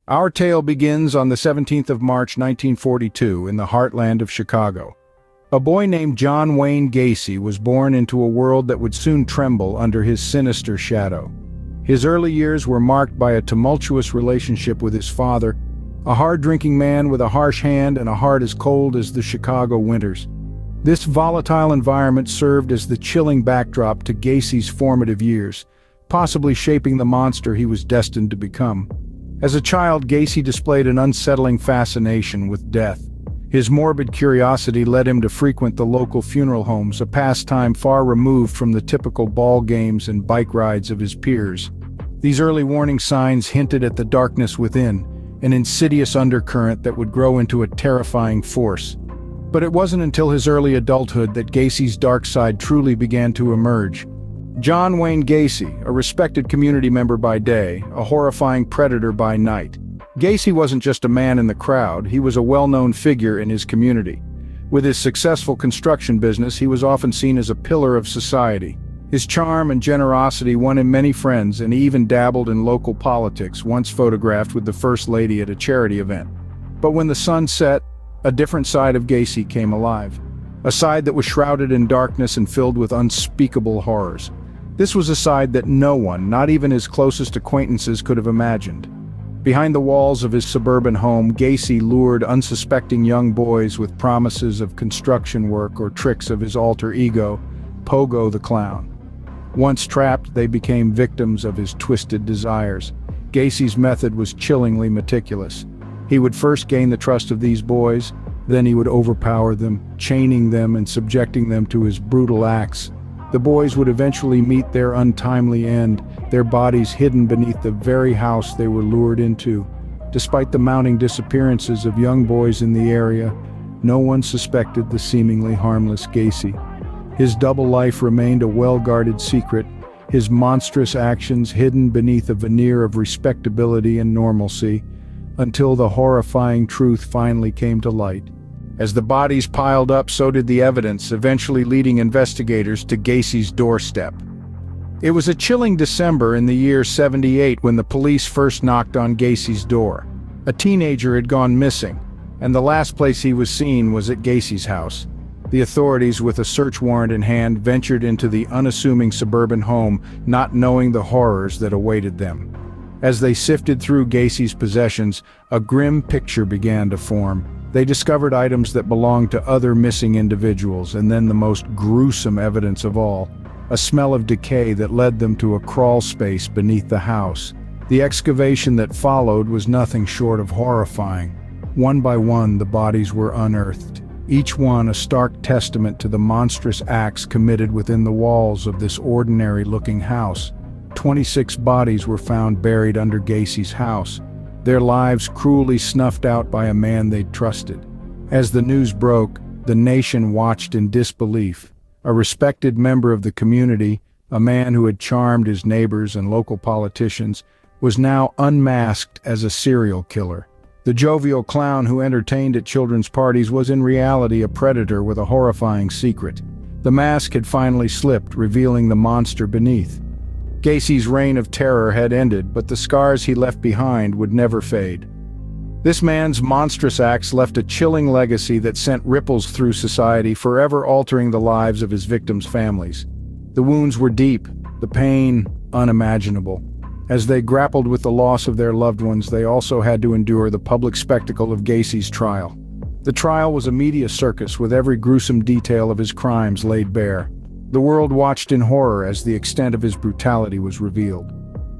Our tale begins on the 17th of March 1942 in the heartland of Chicago. A boy named John Wayne Gacy was born into a world that would soon tremble under his sinister shadow. His early years were marked by a tumultuous relationship with his father, a hard-drinking man with a harsh hand and a heart as cold as the Chicago winters. This volatile environment served as the chilling backdrop to Gacy's formative years, possibly shaping the monster he was destined to become. As a child, Gacy displayed an unsettling fascination with death. His morbid curiosity led him to frequent the local funeral homes, a pastime far removed from the typical ball games and bike rides of his peers. These early warning signs hinted at the darkness within, an insidious undercurrent that would grow into a terrifying force. But it wasn't until his early adulthood that Gacy's dark side truly began to emerge. John Wayne Gacy, a respected community member by day, a horrifying predator by night. Gacy wasn't just a man in the crowd, he was a well-known figure in his community. With his successful construction business, he was often seen as a pillar of society. His charm and generosity won him many friends, and he even dabbled in local politics, once photographed with the First Lady at a charity event. But when the sun set, a different side of Gacy came alive. A side that was shrouded in darkness and filled with unspeakable horrors. This was a side that no one, not even his closest acquaintances, could have imagined. Behind the walls of his suburban home, Gacy lured unsuspecting young boys with promises of construction work or tricks of his alter ego, Pogo the Clown. Once trapped, they became victims of his twisted desires. Gacy's method was chillingly meticulous. He would first gain the trust of these boys, then he would overpower them, chaining them and subjecting them to his brutal acts. The boys would eventually meet their untimely end, their bodies hidden beneath the very house they were lured into. Despite the mounting disappearances of young boys in the area, no one suspected the seemingly harmless Gacy. His double life remained a well-guarded secret, his monstrous actions hidden beneath a veneer of respectability and normalcy, until the horrifying truth finally came to light. As the bodies piled up, so did the evidence, eventually leading investigators to Gacy's doorstep. It was a chilling December in the year '78 when the police first knocked on Gacy's door. A teenager had gone missing, and the last place he was seen was at Gacy's house. The authorities, with a search warrant in hand, ventured into the unassuming suburban home, not knowing the horrors that awaited them. As they sifted through Gacy's possessions, a grim picture began to form. They discovered items that belonged to other missing individuals, and then the most gruesome evidence of all, a smell of decay that led them to a crawl space beneath the house. The excavation that followed was nothing short of horrifying. One by one, the bodies were unearthed, each one a stark testament to the monstrous acts committed within the walls of this ordinary-looking house. 26 bodies were found buried under Gacy's house, their lives cruelly snuffed out by a man they'd trusted. As the news broke, the nation watched in disbelief. A respected member of the community, a man who had charmed his neighbors and local politicians, was now unmasked as a serial killer. The jovial clown who entertained at children's parties was in reality a predator with a horrifying secret. The mask had finally slipped, revealing the monster beneath. Gacy's reign of terror had ended, but the scars he left behind would never fade. This man's monstrous acts left a chilling legacy that sent ripples through society, forever altering the lives of his victims' families. The wounds were deep, the pain unimaginable. As they grappled with the loss of their loved ones, they also had to endure the public spectacle of Gacy's trial. The trial was a media circus, with every gruesome detail of his crimes laid bare. The world watched in horror as the extent of his brutality was revealed.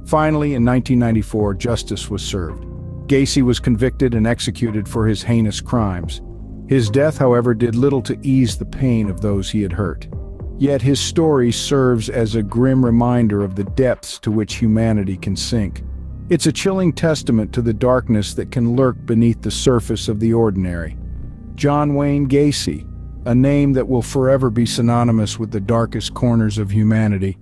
Finally, in 1994, justice was served. Gacy was convicted and executed for his heinous crimes. His death, however, did little to ease the pain of those he had hurt. Yet his story serves as a grim reminder of the depths to which humanity can sink. It's a chilling testament to the darkness that can lurk beneath the surface of the ordinary. John Wayne Gacy, a name that will forever be synonymous with the darkest corners of humanity.